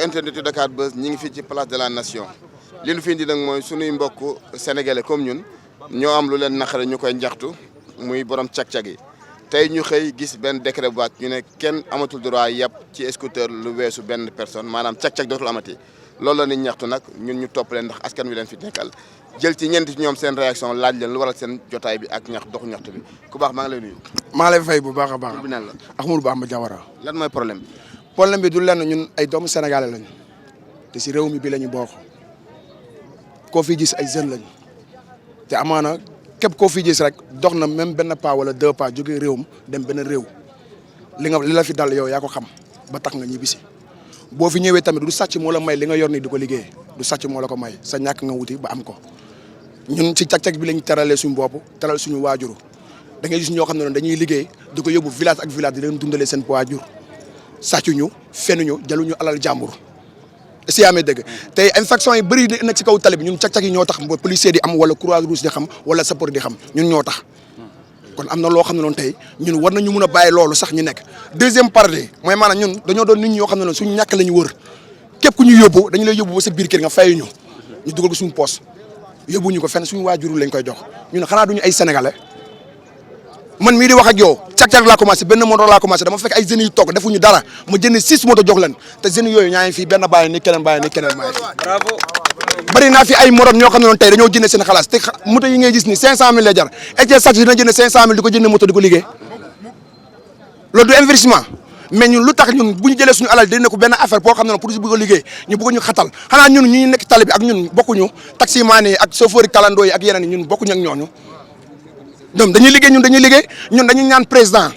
internet yu Dakar Buzz ñi ngi fii ci place de la nation li ñu fi indi nag mooy sunuy mbokk sénégalais comme ñun ñoo am lu leen naqare ñu koy njaxtu muy borom cag-cag yi tey ñu xëy gis benn décret bu ñu ne kenn amatul droit yàpp ci scooter lu weesu benn personne maanaam cag-cag dootul amati loolu la ni ñaxtu nag ñun ñu topp leen ndax askan wi leen fi nekkal jël ci ñeenti ci ñoom seen réaction laaj leen lu waral seen jotaay bi ak doxu ñaxtu bi ku baax maa ngi lay nuyu. maa lay fay bu baax a baax. bi nan la Ahmadou Bamba Diawara. lan mooy problème bi. problème bi du lenn ñun ay doomu sénégalais lañu te si réew mi bi la ñu bokk koo fi gis ay jeunes lañu te amaana képp koo fi gis rek dox na même benn pas wala 2 pas jógee réewam dem benn réew li la fi dal yow yaa ko xam ba tax nga ñibbisi boo fi ñëwee tamit du sàcc moo la may li nga yor nii di ko liggéey du sàcc moo la ko may sa ñàkk nga wuti ba am ko ñun ci cag-cag bi lañ teralee suñu bopp teral suñu waajuru da ngay gis ñoo xam ne dañuy liggéey di ko yóbbu village ak village di leen dundalee seen waajur sàccuñu fenuñu jaluñu alal jàmbur si amee dëgg tey infraction yi bëri di nekk ci kaw tali bi ñun cag-cag yi ñoo tax policier di am wala croix rouge di xam wala sapeur di xam ñun ñoo tax kon am na loo xam ne noonu tey ñun war nañu mun a bàyyi loolu sax ñu nekk deuxième partie mooy maanaam ñun dañoo doon nit ñi yoo xam ne noonu suñu ñàkk la ñu wër képp ku ñu yóbbu dañu lay yóbbu ba sa biir kër nga fayuñu ñu dugal ko suñu poos yóbbuñu ko fenn suñu waajuru lañ koy jox ñun xanaa duñu ay sénégalais man mii di wax ak yow cag-cag laa commencé benn moto laa commencé dama fekk ay jeunes yi toog defuñu dara ma jënd 6 moto jox leen te jeunes yooyu ñaa ngi fii benn bàyyi ni keneen bàyyi ni keneen bàyyi bravo bari naa fi ay morom ñoo xam ne noonu tey dañoo jënd seen xalaas te moto yi ngay gis ni 500000 lay jar et sax dina jënd 500000 di ko jënd moto di ko liggéey loolu du investissement mais ñun lu tax ñun bu ñu jëlee suñu alal dina ko benn affaire boo xam ne pour si bëgg a liggéey ñu bëgg ñu xatal xanaa ñun ñi nekk tali bi ak ñun bokkuñu taximaan yi ak chauffeur yi kalandoo yi ak yeneen yi ñun bokkuñu ak ñooñu ñoom dañuy liggéey ñun dañuy ñaan président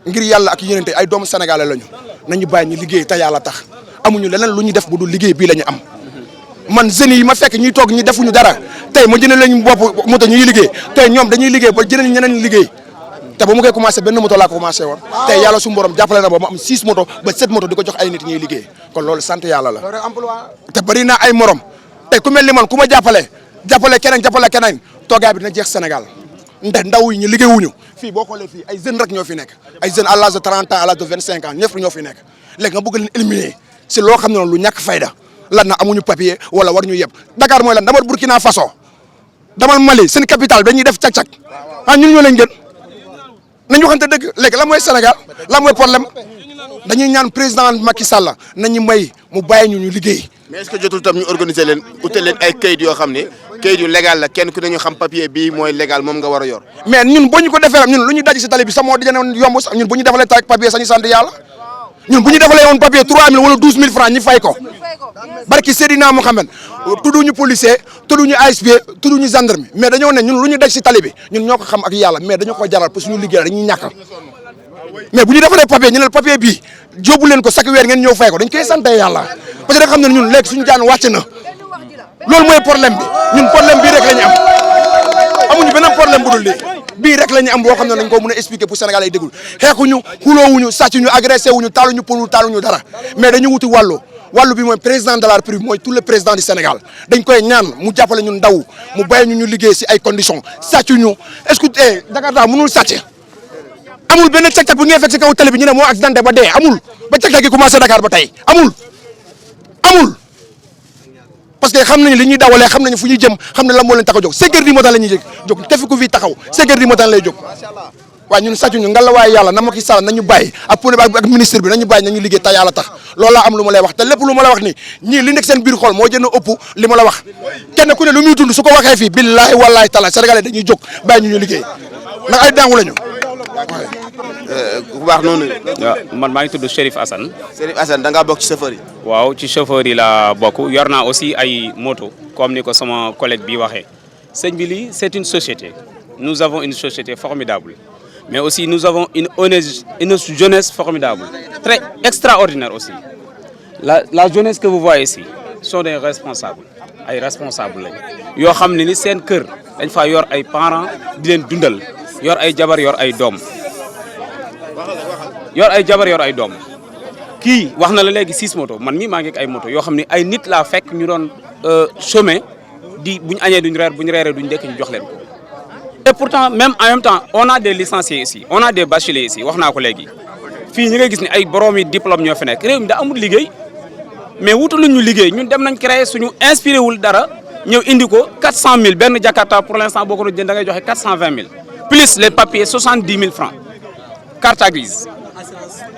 ngir yàlla ak yeneen ay doomu sénégalais lañu nañu bàyyi ñu liggéey te yàlla tax amuñu leneen lu ñu def bu dul liggéey bii la ñu am man jeunes yi ma fekk ñuy toog ñi defuñu dara tey ma jënd lañu bopp moto ñuy liggéey tey ñoom dañuy liggéey ba jënd ñeneen liggéey te ba mu koy commencé benn moto laa ko commencé woon tey yàlla suñu borom jàppale na ba mu am 6 moto ba 7 moto di ko jox ay nit ñuy liggéey kon loolu sant yàlla la te bari naa ay morom tey ku mel ni man ku ma jàppale keneen toogaay bi dina jeex Sénégal ndaw yi ñu liggéey wuñu fii boo xoolee fii ay jeunes rek ñoo fi nekk ay jeunes à l'âge de 30 ans à l'âge de 25 ans ñëpp ñoo fi nekk léegi nga bëgg leen éliminer si loo xam ne noonu lu ñàkk fayda lan na amuñu papier wala war ñu yeb Dakar mooy lan damal Burkina Faso damal Mali seen capitale dañuy def cag-cag ñun ñoo leen gën nañu waxante dëgg léegi la mooy Sénégal la mooy problème dañuy ñaan président Macky Sall nañu may mu bàyyi ñu liggéey. mais est-ce que jotul tam ñu organiser leen utal leen ay kayit yoo xam ne kayit yu légal la kenn ku ne ñu xam papier bii mooy légal moom nga war a yor. mais ñun boo ñu ko defee ñun lu ñu daj si tali bi sax moo dina yomb sax ñun bu ñu defalee papier sax ñu sant yàlla ñun bu ñu defalee woon papier 3000 wala 12000 francs ñu fay ko barki Seydina Mohamed tudduñu policier tudduñu ASP tudduñu gendarme mais dañoo ne ñun lu ñu daj si tali bi ñun ñoo ko xam ak yàlla mais dañoo ko jaral parce que suñu liggéey dañuy ñàkkal mais bu ñu defalee papier ñu ne papier bii jóbbu leen ko chaque weer ngeen ñëw fay ko dañ koy sant yàlla parce que da xam ne ñun léegi suñu jaan wàcc na loolu mooy problème bi ñun problème bii rek la ñu am amuñu beneen problème bu dul lii bii rek la ñu am boo xam ne dañ ko mën a expliquer pour Sénégalais yi déglu xeexuñu xuloowuñu sàccuñu agressé wuñu taaluñu pënu taaluñu dara mais dañu wuti wàllu bi mooy président de la République mooy tout le président du Sénégal dañ koy ñaan mu jàppale ñun ndaw mu bàyyi ñu liggéey si ay conditions sàccuñu est-ce que Dakar daa mënul sàcc amul benn cag-cag bu ngeen fekk si kaw télé bi ñu ne moo accidenté ba dee amul ba cag-cag gi commencé Dakar ba tey amul parce que xam nañu li ñuy dawalee xam nañu fu ñuy jëm xam ne lan moo leen tax a jóg 5 heures du matin la ñuy jóg te fi ku fi taxaw 5 heures du matin lay jóg waaye ñun sàccuñu nga la waaye yàlla na Macky Sall nañu bàyyi ak ministre bi nañu bàyyi nañu liggéey te yàlla tax loolu laa am lu ma lay wax te lépp lu ma la wax ni ñii li nekk seen biir xol moo jënd ëpp li ma la wax kenn ku ne lu muy dund su ko waxee fii billahi wallahi taala sénégalais dañuy jóg bàyyi ñu liggéey ndax ay dangu lañu ku baax noonu. waaw man maa ngi tudd Chérif Assane. Chérif Assane da ngaa bokk ci chauffeur yi. waaw ci chauffeur yi la bokk yor naa aussi ay moto comme ni ko sama collègue bi waxee sëñ bi lii c'est une société nous avons une société formidable mais aussi nous avons une jeunesse formidable très extraordinaire aussi la jeunesse que vous voyez ici sont des responsables ay responsables lañ yoo xam ne ni seen kër dañ fa yor ay parents di leen dundal yor ay jabar yor ay doom kii wax na la léegi 6 moto man mi maa ngi ak ay moto yoo xam ne ay nit laa fekk ñu doon chômer di bu ñu añee duñ reer bu ñu reeree duñ dekk ñu jox leen ko. et pourtant même en même temps on a des licenciés ici on a des bacheliers ici wax naa ko léegi fii ñi ngay gis ni ay boroomi diplôme ñoo fi nekk réew mi daa amul liggéey mais wutaluñ ñu liggéey ñun dem nañ créer suñu inspiré wul dara ñëw indi ko 400 000 benn Jakarta pour l'instant boo ko doon jënd da ngay joxe 420 000 plus les papiers 70 000 francs carte grise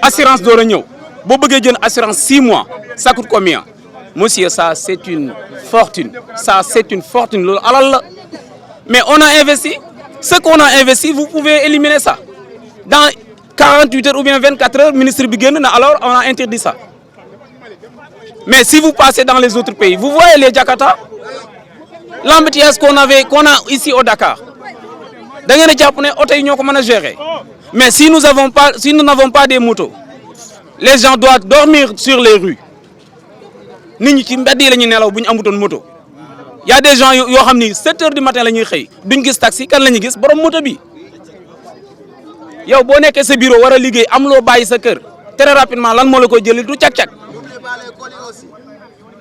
assurance door a ñëw boo bëggee jënd assurance 6 mois ça coûte combien monsieur ça c'est une fortune loolu alal la mais on a investi ce qu'on a investi vous pouvez éliminer ça dans 48 heures ou bien 24 heures ministre bi génn na alors on a interdit ça mais si vous passez dans les autres pays vous voyez les Jakarta l'embouteillage qu'on a ici au Dakar da ngeen a jàpp ne oto yi ñoo ko mën a gérer mais si nous n'avons pas des motos les gens doivent dormir sur les rues nit ñi ci mbedd yi la ñuy nelaw bu ñu amutoon moto y a des gens yoo xam ni 7 heures du matin la ñuy xëy duñ gis taxi kan la ñuy gis borom moto bi yow boo nekkee sa bureau war a liggéey am loo bàyyi sa kër très rapidement lan moo la koy jëlee du cag-cag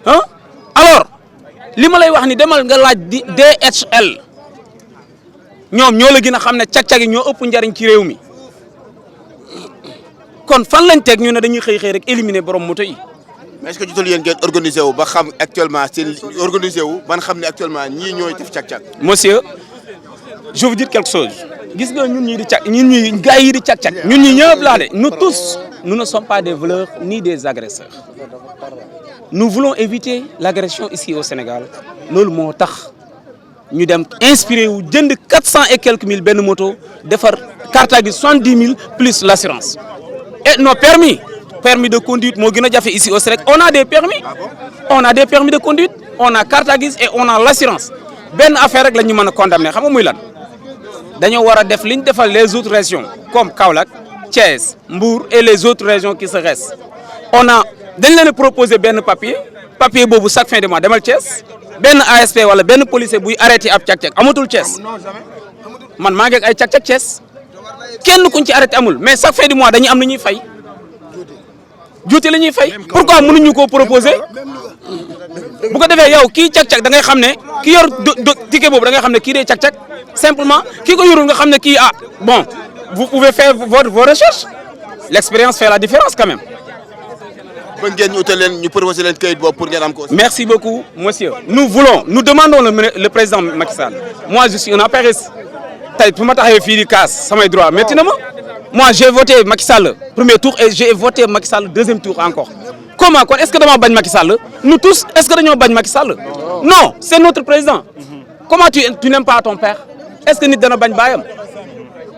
ah alors li ma lay wax ni demal nga laaj di DHL ñoom ñoo la gën a xam ne cag-cag yi ñoo ëpp njariñ ci réew mi kon fan lañ teg ñu ne dañuy xëy rek éliminer borom moto yi. mais est-ce que jotul yéen ngeen organisé wu ba xam actuellement seen organisé wu ban xam ne actuellement ñii ñooy def cag-cag. monsieur je veux dire quelque chose gis nga ñun ñii di cag ñun ñii gars yi di cag-cag ñun ñii ñëpp laa de nous tous nous ne sommes pas des voleurs ni des agresseurs nous voulons éviter l'agression ici au Sénégal loolu moo tax ñu dem inspiré wu jënd 400 et quelques mille benn moto defar carte grise 70 000 plus l'assurance et nos permis de conduite moo gën a jafe ici au Sénégal on a des permis de conduite on a carte grise et on a l'assurance benn affaire rek la ñu mën a condamner xam nga muy lan dañoo war a def li ñu defal les autres régions comme Kaolack Thiès Mbour et les autres régions qui se restent dañ leen a proposer benn papier boobu chaque fin de mois demal Thiès benn ASP wala benn policier buy arrêté ab cag-cag amatul Thiès man maa ngi ak ay cag-cag Thiès kenn kuñ ci arrêté amul mais chaque fin du mois dañuy am lu ñuy fay juuti la ñuy fay pourquoi mënuñu koo proposer bu ko defee yow kii cag-cag da ngay xam ne ki yor ticket boobu da ngay xam ne kii dee cag-cag simplement kii ko yorul nga xam ne kii bon vous pouvez faire vos recherches l'expérience fait la différence quand même. ba ngeen ñu utal leen ñu proposé leen kayit boobu pour ngeen am ko. Merci beaucoup monsieur nous demandons le président Macky Sall moi je suis un apériste tey bu ma taxawee fii di kaas samay droit métti na ma moi j'ai voté Macky Sall premier tour et j'ai voté Macky Sall deuxième tour encore comment kon est-ce que dama bañ Macky Sall nous tous est-ce que dañoo bañ Macky Sall non c'est notre président comment tu n'aimes pas ton père est-ce que nit dana bañ baayam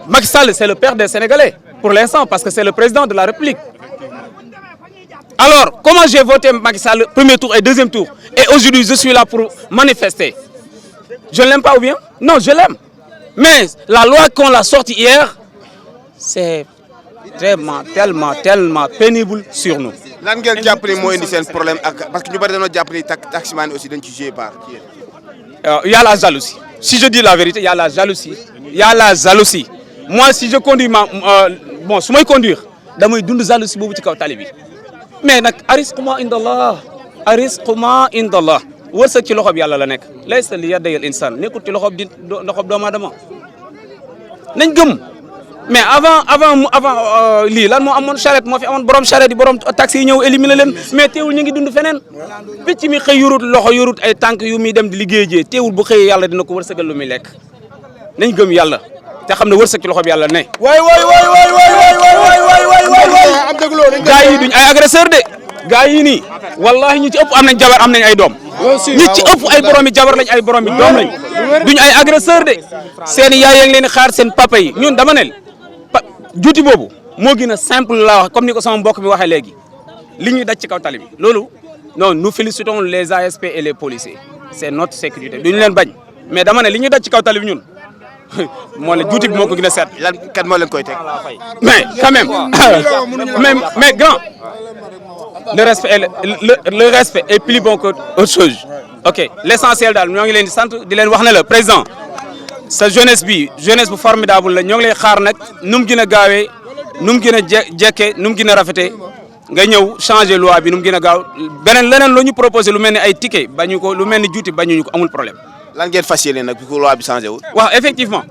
Macky Sall c'est le père des Sénégalais pour l'instant parce que c'est le président de la République. Alors, comment j'ai voté Macky Sall premier tour et deuxième tour et aujourd'hui je suis là pour manifester. Je ne l'aime pas ou bien? Non, je l'aime. Mais la loi qu'on a sortie hier, c'est vraiment tellement pénible sur nous. lan ngeen jàpp ni moo indi seen problème ak parce que ñu bari dañoo jàpp ni taximan aussi dañ ci jouer part. Il y a la jalousie. Si je dis la vérité, il y a la jalousie. Moi, si je conduis su may conduire damay dund jalousie boobu ci kaw tali bi. mais nag arisquma indallah wërsëg ci loxob yàlla la nekk laysa li yadayil insan nekkul ci loxob doomu aadama nañ gëm mais avant lii lan moo amoon charrette moo fi amoon borom charrette yi borom taxi yi ñëw éliminer leen mais teewul ñu ngi dund feneen picc mi xëy yorut loxo yorut ay tànk yu muy dem di liggéey jee teewul bu xëyee yàlla dina ko wërsëgal lu muy lekk nañ gëm yàlla te xam ne wërsëg ci loxob yàlla ne. waay gaa yi duñ ay agresseur de gaa yi nii wallahi ñi ci ëpp am nañ jabar am nañ ay doom ñi ci ëpp ay boromi jabar lañ ay boromi doom lañ duñ ay agresseur de seen yaay yaa ngi leen di xaar seen papa yi ñun dama ne juuti boobu moo gën a simple laa wax comme ni ko sama mbokk mi waxee léegi li ñuy daj ci kaw tali bi loolu non nous félicitons les ASP et les policiers c'est notre sécurité duñu leen bañ mais dama ne li ñuy daj ci kaw tali bi ñun moo ne juuti bi moo ko gën a seet. lan kat moo leen koy teg. mais quand même mais grand le respect est plus bon que autre chose ok l'essentiel daal ñoo ngi leen di sant di leen wax ne la président sa jeunesse bu formidable la ñoo ngi lay xaar nag nu mu gën a gaawee nu mu gën a jekke nu mu gën a rafetee nga ñëw changer loi bi nu mu gën a gaaw leneen lu ñu proposé lu mel ni ay ticket bañu ko lu mel ni juuti bañuñu ko amul problème. lan ngeen fas yéene nag bu loi bi changé wul. waaw effectivement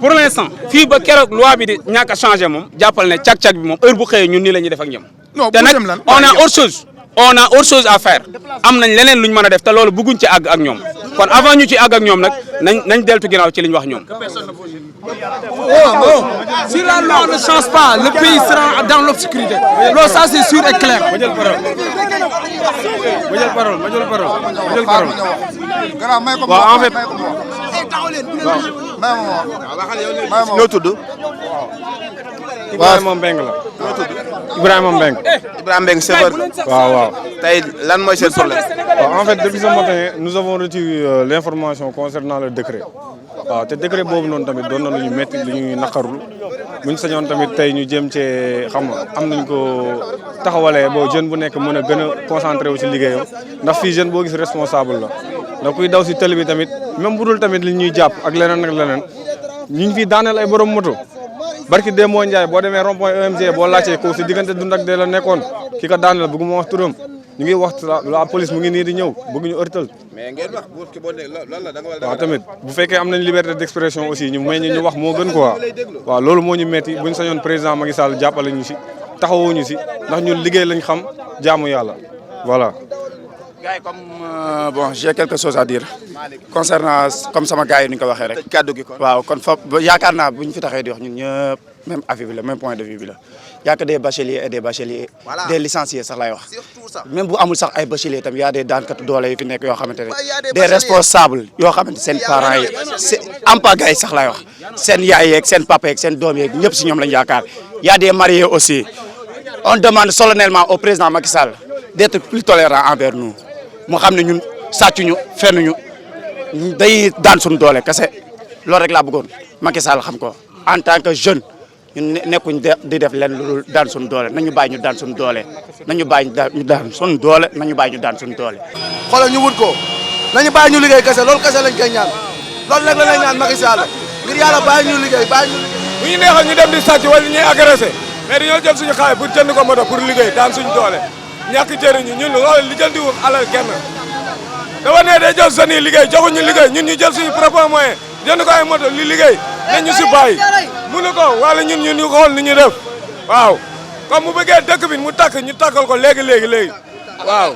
pour l'instant fii ba keroog loi bi di ñàkk a changé moom jàppal ne cag-cag bi moom heure bu xëyee ñun nii la ñuy def ak ñoom. non te nag on a autre chose on a autre chose à faire am nañ leneen luñ mën a def te loolu bëgguñ ci àgg ak ñoom kon avant ñu ci àgg ak ñoom nag nañ deltu ginnaaw ci li ñu wax ñoom. Si la loi ne change pas, le pays sera dans l'obscurité. Loolu ça c'est sûr et clair. waaw en fait noo tudd. Ibrahima Mbengue la. noo tudd. Ibrahima Mbengue. Ibrahima Mbengue chauffeur. waaw. tey lan mooy seen problème. En fait depuis ce matin nous avons reçu l'information concernant le décret. waaw te décret boobu noonu tamit doon na lu ñu métti lu ñuy naqarul bu ñu sañoon tamit tey ñu jéem cee xam nga am nañ ko taxawalee boo jeune bu nekk mën a gën a concentré wu si liggéeyam ndax fii jeune boo gis responsable la ndax kuy daw si télé bi tamit même bu dul tamit li ñuy jàpp ak leneen ak leneen ñu ngi fi daaneel ay borom moto barki Demba Ndiaye boo demee rond point EMG boo laajtee ko si diggante dund ak dee la nekkoon ki ko daaneel bëgguma wax turam ñu ngi wax la police mu ngi nii di ñëw bëgg ñu ërtal. mais ngeen wax bu ki boo ne loolu la da nga war a. waaw tamit bu fekkee am nañ liberté d'expression aussi ñu may ñu wax moo gën quoi waaw loolu moo ñu metti buñ sañoon président Macky Sall jàppale ñu si taxawuñu si ndax ñun liggéey lañ xam jaamu yàlla voilà. gars yi comme bon j'ai quelque chose à dire concernant comme sama gars yi ni ñu ko waxee rek. kaddu gi kon. waaw kon fa yaakaar naa bu ñu fi taxee di wax ñun ñëpp même avis bi la même point de vue bi la y a que des bacheliers et des bacheliers des licenciés sax lay wax même bu amul sax ay bacheliers tam y a des daankatu doole yu fi nekk yoo xamante ne des responsables yoo xamante seen parents yi c'est ampagay sax lay wax seen yaay yeeg seen papa yeeg seen doom yeeg ñëpp si ñoom lañ yaakaar y a des mariés aussi on demande solennellement au président Macky Sall d'être plus tolérant envers nous mu xam ne ñun sàccuñu fennuñu day daan suñu doole kese loolu rek laa bëggoon Macky Sall xam ko en tant que jeune ñun nekkuñ di def leen lu daan suñu doole nañu bàyyi ñu daan suñu doole nañu bàyyi ñu daan suñu doole nañu bàyyi ñu daan suñu doole. xoolal ñu wut ko nañu bàyyi ñu liggéey kese loolu kese lañ koy ñaan loolu rek la lay ñaan Macky Sall ngir yàlla bàyyi ñu liggéey bàyyi ñu liggéey. bu ñu neexoon ñu dem di sàcc wala ñuy agressé mais dañoo jël suñu xaalis pour jënd ko moto pour liggéey daan suñu doole ñàkk jëriñu ñun loolu li jël di wut alal kenn dafa ne day jël seen i liggéey joxuñu liggéey ñun ñu jël suñu propre moyen jënd ko ay moto li liggéey nañ ñu si bàyyi mënu ko wala ñun ñu xool ni ñu def waaw comme mu bëggee dëkk bi mu takk ñu takkal ko léegi waaw.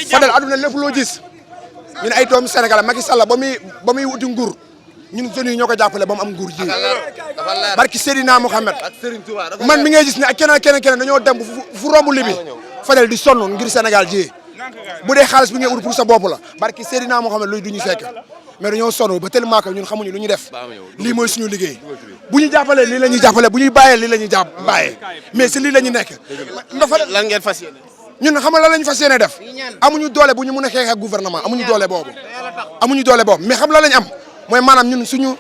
Fadel aduna lépp loo gis ñun ay doomu Sénégal Macky Sall ba muy wuti nguur ñun jeunes yi ñoo ko jàppale ba mu am nguur ji barki Seydina Mohamed man mi ngay gis ne ak keneen dañoo dem fu romb libi Fadel di sonn ngir Sénégal ji bu dee xaalis bi ngay ut pour sa bopp la barki Seydina Mohamed luy du ñu fekk mais dañoo sonn ba tellement que ñun xamuñu lu ñu def lii mooy suñu liggéey bu ñu jàppalee lii la ñuy jàppale bu ñuy bàyyee lii la ñuy bàyyee mais si lii la ñu nekk ndax Fadel lan ngeen fas yéene. ñun xam nga lan la ñu fas yéene def amuñu doole bu ñu mën a xeex ak gouvernement amuñu doole boobu mais xam la lañ am mooy maanaam ñun suñu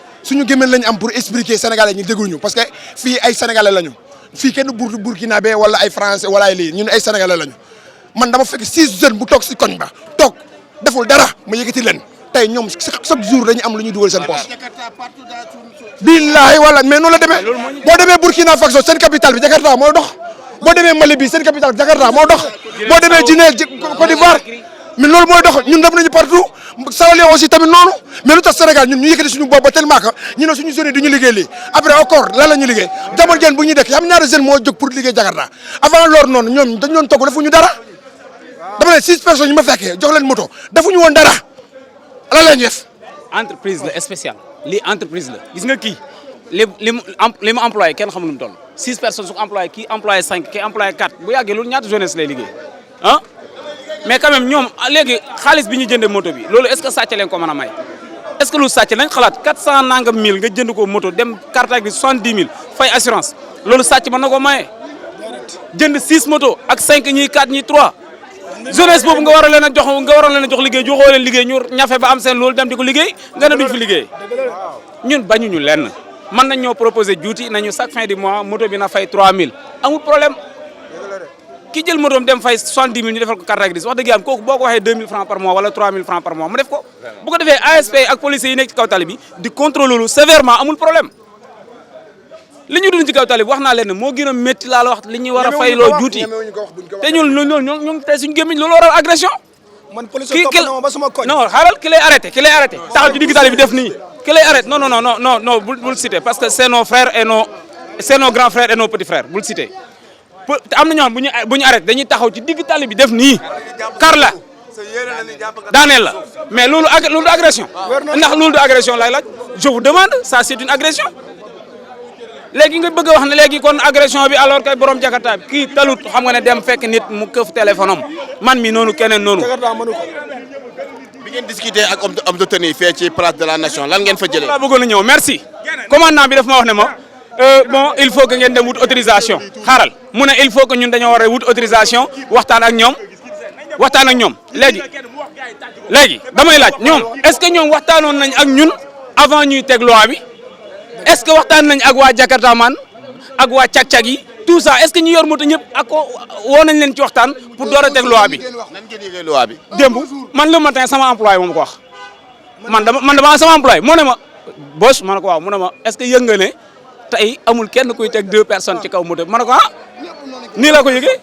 gémmiñ lañ am pour expliquer sénégalais ñu dégguñu parce que fii ay sénégalais lañu fii kenn burkinabé wala ay français wala ay lii ñun ay sénégalais lañu man dama fekk 6 jeunes bu toog si koñ ba toog deful dara ma yëkkati leen tey ñoom chaque jour dañu am lu ñuy dugal seen poche billahi wala mais noonu la demee boo demee Burkina Faso seen capitale bi Jakarta moo dox boo demee Mali bi seen capitale Jakarta moo dox boo demee Guinée Côte d'Ivoire mais loolu mooy dox ñun dem nañu partout Sierra Leone aussi tamit noonu mais lu tax Sénégal ñun ñu yëkkati suñu bopp ba tellement que ñu ne suñu jeunes yi du ñu liggéey lii après encore lan la ñu liggéey jamono jën bu ñuy dëkk xam ñaari jeune moo jóg pour liggéey Jakarta avant loolu noonu ñoom dañu doon togg defuñu dara dama ne 6 personnes ñu ma fekkee jox leen moto defuñu woon dara lan la ñu def. entreprise la spéciale lii entreprise la gis nga kii li mu employé kenn xamul nu mu toll 6 personnes su ko employé kii employé 5 kii employé 4 bu yàggee loolu ñaata jeunesse lay liggéey ah mais quand même ñoom léegi xaalis bi ñu jëndee moto bi loolu est ce que sàcc leen ko mën a may est ce que lu sàcc nañ xalaat 400 nangam mille nga jënd ko moto dem carte bi 70 000 fay assurance loolu sàcc mën na ko maye jënd 6 moto ak 5 ñii 4 ñii 3 jeunesse boobu nga war a leen a jox liggéey joxoo leen liggéey ñu ñafe ba am seen loolu dem di ko liggéey nga ne duñ fi liggéey ñun bañuñu lenn mën nañ ñoo proposer juuti nañu chaque fin du mois moto bi na fay 3000 amul problème ki jël motoom dem fay 70 000 ñu defal ko carte grise wax dëgg yàlla kooku boo ko waxee 2000 francs par mois wala 3000 francs par mois mu def ko bu ko defee ASP ak policiers yi nekk ci kaw tali bi di contrôler loolu sévèrement amul problème li ñu dund ci kaw tali bi wax naa leen ne moo gën a métti laa la wax li ñuy war a fayloo juuti te ñun ñun tey suñu gémmiñ loolu waral agression man police topp na ma ba sama koñ. non xaaral ki lay arrêté taxaw ci digg tali bi def nii ki lay arrêté non bul citer parce que c'est nos frères et nos grands frères et nos petits frères bul citer te am na ñoo xam bu ñu arrêté dañuy taxaw ci digg tali bi def nii kar la daaneel la mais loolu du agression ndax loolu du agression lay laaj je vous demande ça c'est une agression léegi nga bëgg a wax ne léegi kon agression bi alors que borom jakarta bi kii talut xam nga ne dem fekk nit mu këf téléphone am man mi noonu keneen noonu. bi ngeen discuter ak homme de tenue fee ci place de la nation lan ngeen fa jëlee. laa bëggoon a ñëw merci commandant bi daf ma wax ne ma bon il faut que ngeen dem wut autorisation xaaral mu ne il faut que ñun dañoo war a wut autorisation waxtaan ak ñoom léegi damay laaj ñoom est-ce que ñoom waxtaanoon nañ ak ñun avant ñuy teg loi bi est-ce que waxtaan nañ ak waa Jakarta man ak waa cag-cag yi tout ça est-ce que ñu yor moto ñëpp ak ko woo nañ leen ci waxtaan pour door a teg loi bi. nan ngeen yëgee loi bi. démb man le matin sama employé moom ko wax man dama sama employé moo ne ma boss ma ne ko waaw mu ne ma est-ce que yëg nga ne tey amul kenn kuy teg 2 personnes ci kaw moto bi ma ne ko ah nii la ko yëgee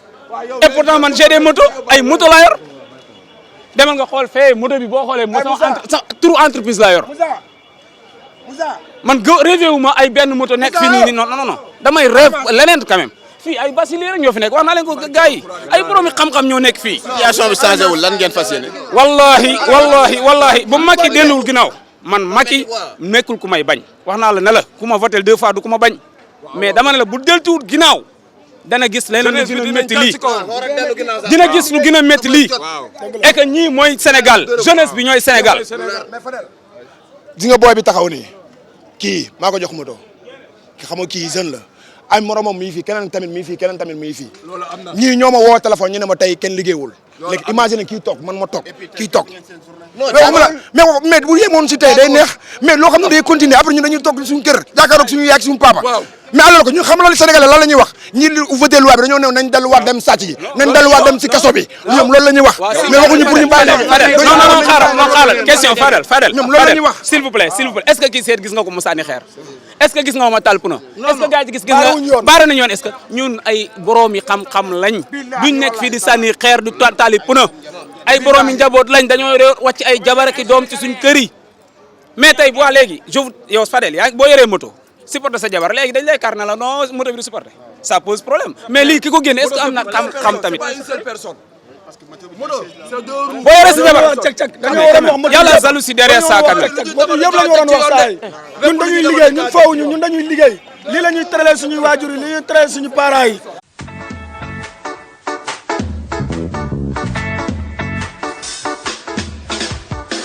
et pourtant man j'ai des motos ay moto laa yor demal nga xool fee moto bi boo xoolee sama turu entreprise laa yor man rêvé wu ma ay benn moto nekk fii nii non damay rêve leneen quand même fii ay basili rek ñoo fi nekk wax naa leen ko gars yi ay borom xam-xam ñoo nekk fii. situation bi changé wul lan ngeen fas yéene. wallahi bu Macky delluwul ginnaaw man Macky nekkul ku may bañ wax naa la ne la ku ma voté 2 fois du ku ma bañ mais dama ne la bu deltuwul ginnaaw dana gis leneen lu gën a métti lii dina gis lu gën a métti lii et que ñii mooy Sénégal jeunesse bi ñooy Sénégal. gis nga booy bi taxaw nii kii maa ko jox moto ki xam nga kii jeune la ay moromam mi ngi fii keneen tamit mi ngi fii keneen tamit mi ngi fii ñii ñoo ma woo téléphone ñu ne ma tey kenn liggéeyul léegi imagine kii toog man ma toog kii toog mais bu yemoon si tey day neex mais loo xam ne day continuer après ñun dañuy toog suñu kër jàkkaaroog suñu yaay suñu papa mais alors que ñun xam loolu Sénégalais lan la ñuy wax ñi voté loi bi dañoo new nañ delluwaat dem sàcc ji nañ delluwaat dem si kaso bi ñoom loolu la ñuy wax mais waxuñu pour ñu bàyyi non xaaral question Fadel ñoom loolu la ñuy wax s'il vous plaît est-ce que kii seet gis nga ko mu sànni xeer est-ce que gis nga ma taal puna est-ce que gars yi gis nga baara nañu yoon est-ce que ñun ay borom yi xam-xam lañ duñ nekk fii di sànni xeer du taali puna ay borom yi njaboot lañ dañoo wàcc ay jabar ak doom ci suñ kër yi mais tey bu wax léegi yow Fadel yaa boo yoree moto supporter sa jabar léegi dañ lay kar na la non moto bi du supporter ça pose problème mais lii ki ko génne est-ce que am na xam tamit boo yoree sa jabar yàlla jalousie derrière ça quand même yëpp la ñu waroon wax saa yi ñun dañuy liggéey ñun fawuñu ñun dañuy liggéey lii la ñuy tëralee suñuy waajur yi li ñuy tëralee suñu parents yi